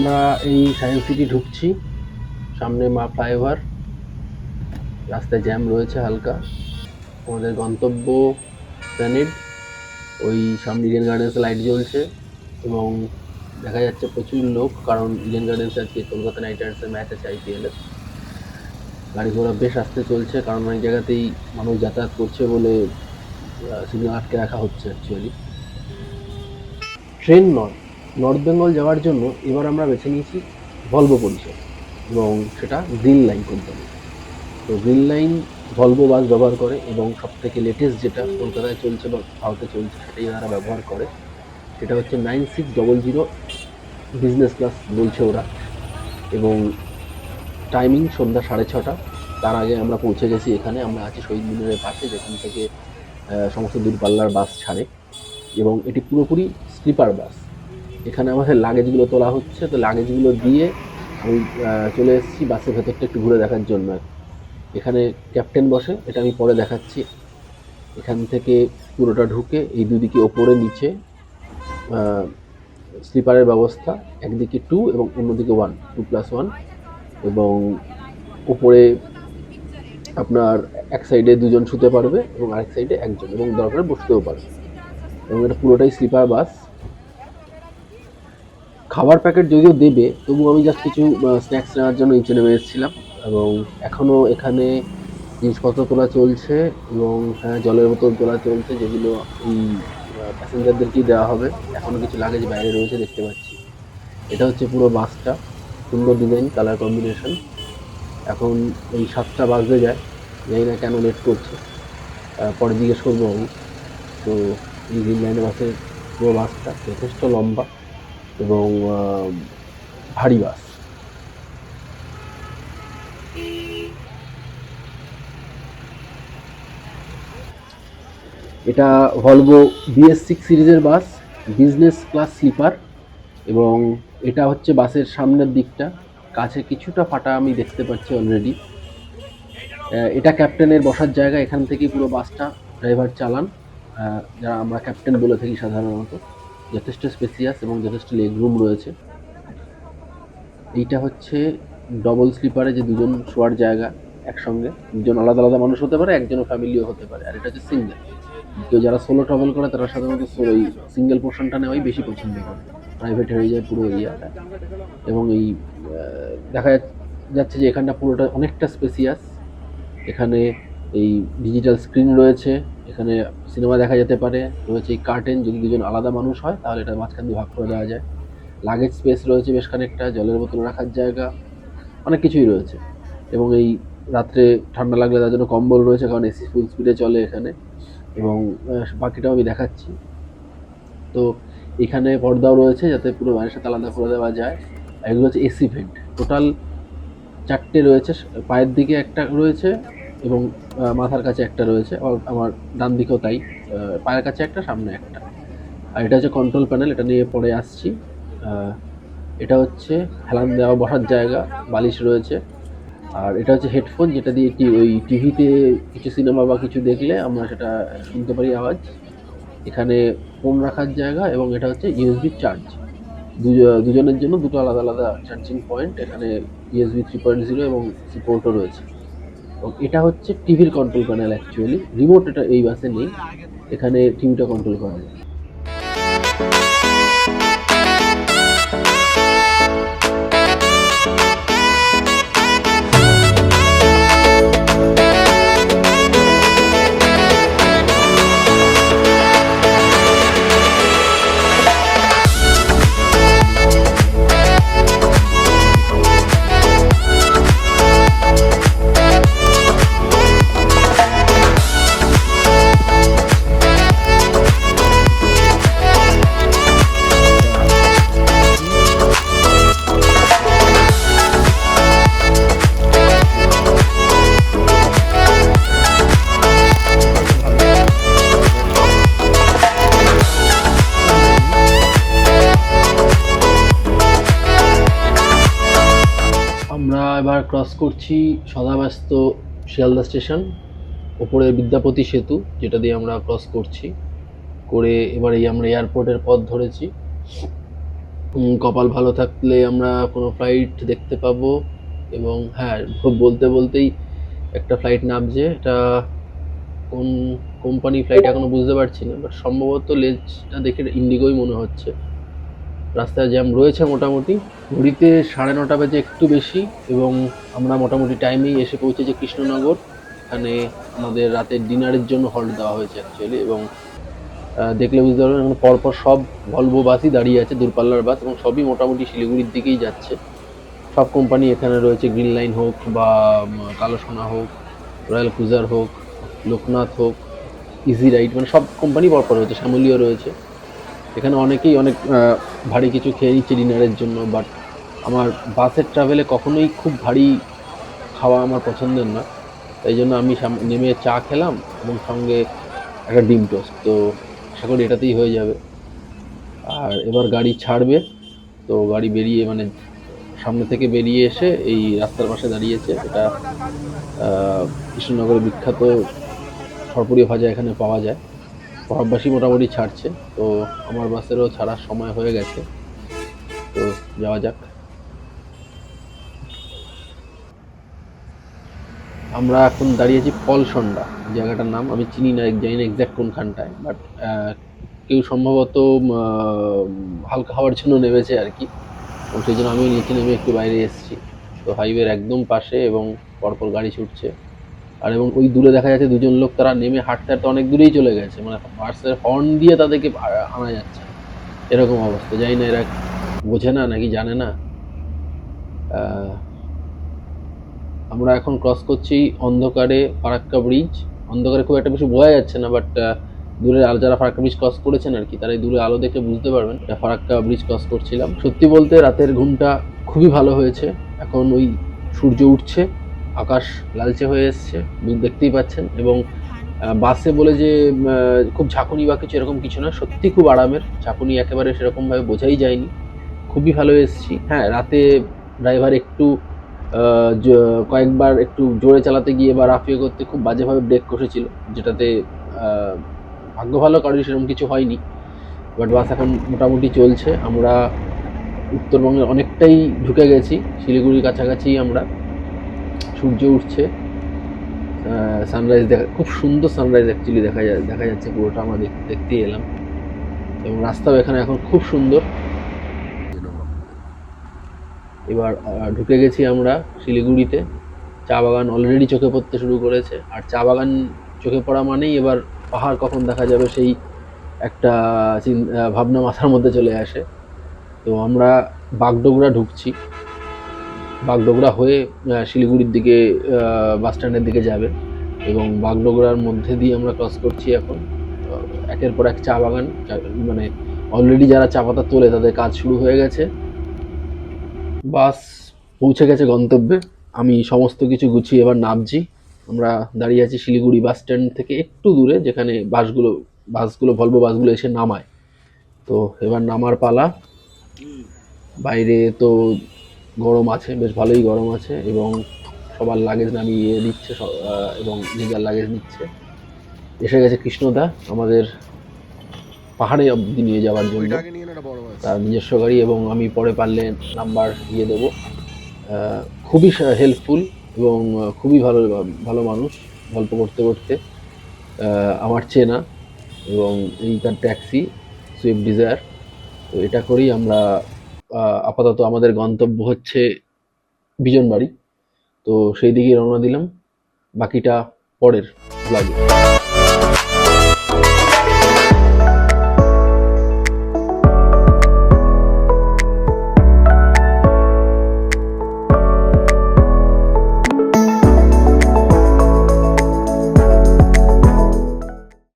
আমরা এই science city ঢুকছি। সামনে মা ফ্লাইওভার, রাস্তায় জ্যাম রয়েছে হালকা। আমাদের গন্তব্য প্ল্যানেড। ওই সামনে ইডেন গার্ডেন্সে লাইট জ্বলছে এবং দেখা যাচ্ছে প্রচুর লোক, কারণ ইডেন গার্ডেন্সে আজকে কলকাতা নাইট রাইডার্সের ম্যাচ আছে IPL-এর। গাড়ি ঘোড়া বেশ আস্তে চলছে, কারণ অনেক জায়গাতেই মানুষ যাতায়াত করছে বলে সিগন্যাল আটকে রাখা হচ্ছে অ্যাকচুয়ালি। ট্রেন নয়, নর্থ বেঙ্গল যাওয়ার জন্য এবার আমরা বেছে নিয়েছি ভলভো পরিষেবা, এবং সেটা গ্রিন লাইন কোম্পানি। তো গ্রিন লাইন ভলভো বাস ব্যবহার করে, এবং সবথেকে লেটেস্ট যেটা কলকাতায় চলছে বা ভারতে চলছে সেটাই তারা ব্যবহার করে। সেটা হচ্ছে 9600 বিজনেস ক্লাস বলছে ওরা, এবং টাইমিং সন্ধ্যা 6:30। তার আগে আমরা পৌঁছে গেছি এখানে। আমরা আছি শহীদ মিনারের পাশে, যেখান থেকে সমস্ত দূরপাল্লার বাস ছাড়ে, এবং এটি পুরোপুরি স্লিপার বাস। এখানে আমাদের লাগেজগুলো তোলা হচ্ছে, তো লাগেজগুলো দিয়ে আমি চলে এসেছি বাসের ভেতরটা একটু ঘুরে দেখার জন্য। এখানে ক্যাপ্টেন বসে, এটা আমি পরে দেখাচ্ছি। এখান থেকে পুরোটা ঢুকে এই দুদিকে ওপরে নিচে স্লিপারের ব্যবস্থা, একদিকে 2 এবং অন্যদিকে 1, 2+1, এবং ওপরে আপনার এক সাইডে 2জন শুতে পারবে এবং আরেক সাইডে একজন, এবং দরকারে বসতেও পারবে, এবং এটা পুরোটাই স্লিপার বাস। খাবার প্যাকেট যদিও দেবে, তবু আমি জাস্ট কিছু স্ন্যাক্স নেওয়ার জন্য নিচে নেমে এসেছিলাম। এবং এখনও এখানে জিনিসপত্র তোলা চলছে, এবং হ্যাঁ, জলের বোতল তোলা চলছে, যেগুলো এই প্যাসেঞ্জারদেরকেই দেওয়া হবে। এখনও কিছু লাগেজ বাইরে রয়েছে, দেখতে পাচ্ছি। এটা হচ্ছে পুরো বাসটা, সুন্দর ডিজাইন, কালার কম্বিনেশন। এখন এই 7টা বাজতে যায়, জানি না কেন লেট করছে, পরে জিজ্ঞেস করবো আমি। তো এই গ্রিন লাইনের বাসের পুরো বাসটা যথেষ্ট লম্বা এবং ভারী বাস। এটা ভলভো BS6 সিরিজের বাস, বিজনেস ক্লাস স্লিপার, এবং এটা হচ্ছে বাসের সামনের দিকটা, কাছে কিছুটা ফাটা আমি দেখতে পাচ্ছি অলরেডি। এটা ক্যাপ্টেনের বসার জায়গা, এখান থেকেই পুরো বাসটা ড্রাইভার চালান, যারা আমরা ক্যাপ্টেন বলে থাকি সাধারণত। যথেষ্ট স্পেসিয়াস এবং যথেষ্ট লেগ রুম রয়েছে। এইটা হচ্ছে ডবল স্লিপারে যে 2জন শোয়ার জায়গা একসঙ্গে। 2জন আলাদা আলাদা মানুষ হতে পারে, একজনও ফ্যামিলিও হতে পারে। আর এটা হচ্ছে সিঙ্গেল। কেউ যারা সোলো ট্রাভেল করে তারা সাধারণত ওই সিঙ্গেল পোর্শনটা নেওয়াই বেশি পছন্দ করে, প্রাইভেট হয়ে যায় পুরো এরিয়াটা। এবং এই দেখা যাচ্ছে যে এখানটা পুরোটা অনেকটা স্পেসিয়াস। এখানে এই ডিজিটাল স্ক্রিন রয়েছে, এখানে সিনেমা দেখা যেতে পারে, রয়েছে এই কার্টেন। যদি 2জন আলাদা মানুষ হয় তাহলে এটা মাঝখান দিয়ে ভাগ করে দেওয়া যায়। লাগেজ স্পেস রয়েছে বেশ খানিকটা, জলের বোতল রাখার জায়গা, অনেক কিছুই রয়েছে। এবং এই রাত্রে ঠান্ডা লাগলে তার জন্য কম্বল রয়েছে, কারণ এসি ফুল স্পিডে চলে এখানে। এবং বাকিটাও আমি দেখাচ্ছি। তো এখানে পর্দাও রয়েছে, যাতে পুরো বাইরের সাথে আলাদা করে দেওয়া যায়। এগুলো হচ্ছে এসি ভেন্ট, টোটাল 4টে রয়েছে। পায়ের দিকে একটা রয়েছে এবং মাথার কাছে একটা রয়েছে, আমার ডান দিকেও তাই, পায়ের কাছে একটা, সামনে একটা। আর এটা হচ্ছে কন্ট্রোল প্যানেল, এটা নিয়ে পরে আসছি। এটা হচ্ছে হেলান দেওয়া বসার জায়গা, বালিশ রয়েছে। আর এটা হচ্ছে হেডফোন, যেটা দিয়ে ওই টিভিতে কিছু সিনেমা বা কিছু দেখলে আমরা সেটা শুনতে পারি আওয়াজ। এখানে ফোন রাখার জায়গা, এবং এটা হচ্ছে USB চার্জ। দুজনের জন্য 2টো আলাদা আলাদা চার্জিং পয়েন্ট। এখানে USB 3.0 এবং সি পোর্টও রয়েছে। এবং এটা হচ্ছে টিভির কন্ট্রোল প্যানেল অ্যাকচুয়ালি। রিমোট এটা এই বাসে নেই, এখানে টিভিটা কন্ট্রোল করা যায়। আমরা এবার ক্রস করছি সদাব্যস্ত শিয়ালদা স্টেশন, ওপরে বিদ্যাপতি সেতু, যেটা দিয়ে আমরা ক্রস করছি করে এবার আমরা এয়ারপোর্টের পথ ধরেছি। কপাল ভালো থাকলে আমরা কোনো ফ্লাইট দেখতে পাবো। এবং হ্যাঁ, বলতে বলতেই একটা ফ্লাইট নামছে। এটা কোন কোম্পানি ফ্লাইট এখনো বুঝতে পারছি না, বাট সম্ভবত লেজটা দেখে ইন্ডিগোই মনে হচ্ছে। রাস্তায় জ্যাম রয়েছে মোটামুটি। ঘড়িতে 9:30 বাজে, একটু বেশি। এবং আমরা মোটামুটি টাইমেই এসে পৌঁছেছি কৃষ্ণনগর। এখানে আমাদের রাতের ডিনারের জন্য হল্ট দেওয়া হয়েছে অ্যাকচুয়ালি। এবং দেখলে বুঝতে পারবেন এখানে পরপর সব ভলভো বাসই দাঁড়িয়ে আছে, দূরপাল্লার বাস, এবং সবই মোটামুটি শিলিগুড়ির দিকেই যাচ্ছে। সব কোম্পানি এখানে রয়েছে, গ্রিন লাইন হোক বা কালো সোনা হোক, রয়্যাল ক্রুজার হোক, লোকনাথ হোক, ইজি রাইড, মানে সব কোম্পানি পরপর রয়েছে, শ্যামলীয় রয়েছে। এখানে অনেকেই অনেক ভারী কিছু খেয়ে নিচ্ছে ডিনারের জন্য, বাট আমার বাসের ট্রাভেলে কখনোই খুব ভারী খাওয়া আমার পছন্দের না। তাই জন্য আমি নেমে চা খেলাম এবং সঙ্গে একটা ডিম টোস্ট। তো আশা করি এটাতেই হয়ে যাবে। আর এবার গাড়ি ছাড়বে, তো গাড়ি বেরিয়ে মানে সামনে থেকে বেরিয়ে এসে এই রাস্তার পাশে দাঁড়িয়েছে। এটা কৃষ্ণনগরের বিখ্যাত সরপুরি ভাজা এখানে পাওয়া যায়। সববাসী মোটামুটি ছাড়ছে, তো আমার বাসেরও ছাড়ার সময় হয়ে গেছে। তো যাওয়া যাক। আমরা এখন দাঁড়িয়েছি পলসন্ডা, জায়গাটার নাম আমি চিনি না, জানি না এক্স্যাক্ট কোনখানটায়, বাট কেউ সম্ভবত হালকা খাওয়ার জন্য নেমেছে আর কি। এবং সেই জন্য আমিও নিচে নেমে একটু বাইরে এসেছি। তো হাইওয়ের একদম পাশে এবং পরপর গাড়ি ছুটছে। আর এবং ওই দূরে দেখা যাচ্ছে দুজন লোক, তারা নেমে হাঁটতে হাঁটতে অনেক দূরেই চলে গেছে, মানে বাসের হর্ন দিয়ে তাদেরকে আনা যাচ্ছে, এরকম অবস্থা। জানি না এরা বোঝে না নাকি জানে না। আমরা এখন ক্রস করছি অন্ধকারে ফারাক্কা ব্রিজ। অন্ধকারে খুব একটা বেশি বোঝা যাচ্ছে না, বাট দূরে যারা ফারাক্কা ব্রিজ ক্রস করেছেন আর কি, তারা এই দূরে আলো দেখে বুঝতে পারবেন এটা ফারাক্কা ব্রিজ ক্রস করছিলাম। সত্যি বলতে রাতের ঘুমটা খুবই ভালো হয়েছে। এখন ওই সূর্য উঠছে, আকাশ লালচে হয়ে এসছে, দেখতেই পাচ্ছেন। এবং বাসে বলে যে খুব ঝাঁকুনি বা কিছু এরকম কিছু না, সত্যি খুব আরামের। ঝাঁকুনি একেবারে সেরকমভাবে বোঝাই যায়নি, খুবই ভালো এসেছি। হ্যাঁ, রাতে ড্রাইভার একটু কয়েকবার একটু জোরে চালাতে গিয়ে বা রাফিয়ে করতে খুব বাজেভাবে ব্রেক কষেছিল, যেটাতে ভাগ্য ভালো কারোর সেরকম কিছু হয়নি। বাট বাস এখন মোটামুটি চলছে। আমরা উত্তরবঙ্গে অনেকটাই ঢুকে গেছি, শিলিগুড়ির কাছাকাছি আমরা। সূর্য উঠছে, সানরাইজ দেখা, খুব সুন্দর সানরাইজ অ্যাকচুয়ালি দেখা যাচ্ছে পুরোটা। আমরা দেখতেই এলাম। এবং রাস্তাও এখানে এখন খুব সুন্দর। এবার ঢুকে গেছি আমরা শিলিগুড়িতে। চা বাগান অলরেডি চোখে পড়তে শুরু করেছে। আর চা বাগান চোখে পড়া মানেই এবার পাহাড় কখন দেখা যাবে সেই একটা ভাবনা মাথার মধ্যে চলে আসে। তো আমরা বাগডোগরা ঢুকছি। বাগডোগরা হয়ে শিলিগুড়ির দিকে বাস স্ট্যান্ডের দিকে যাবে। এবং বাগডোগরার মধ্যে দিয়ে আমরা ক্রস করছি এখন। একের পর এক চা বাগান, মানে অলরেডি যারা চা পাতা তোলে তাদের কাজ শুরু হয়ে গেছে। বাস পৌঁছে গেছে গন্তব্যে। আমি সমস্ত কিছু গুছিয়ে এবার নামছি। আমরা দাঁড়িয়ে আছি শিলিগুড়ি বাস স্ট্যান্ড থেকে একটু দূরে, যেখানে বাসগুলো ভলভো বাসগুলো এসে নামায়। তো এবার নামার পালা। বাইরে তো গরম আছে, বেশ ভালোই গরম আছে। এবং সবার লাগেজ নামিয়ে দিচ্ছে এবং যে যার লাগেজ নিচ্ছে। এসে গেছে কৃষ্ণদা আমাদের পাহাড়ে অব্দি নিয়ে যাওয়ার জন্য, তার নিজস্ব গাড়ি। এবং আমি পরে পারলে নাম্বার দিয়ে দেবো। খুবই হেল্পফুল এবং খুবই ভালো ভালো মানুষ। গল্প করতে করতে আমার চেনা। এবং এই তার ট্যাক্সি সুইফট ডিজায়ার। তো এটা করেই আমরা আপাতত আমাদের গন্তব্য হচ্ছে বিজনবাড়ি। তো সেই দিকেই রওনা দিলাম। বাকিটা পরের ব্লগে।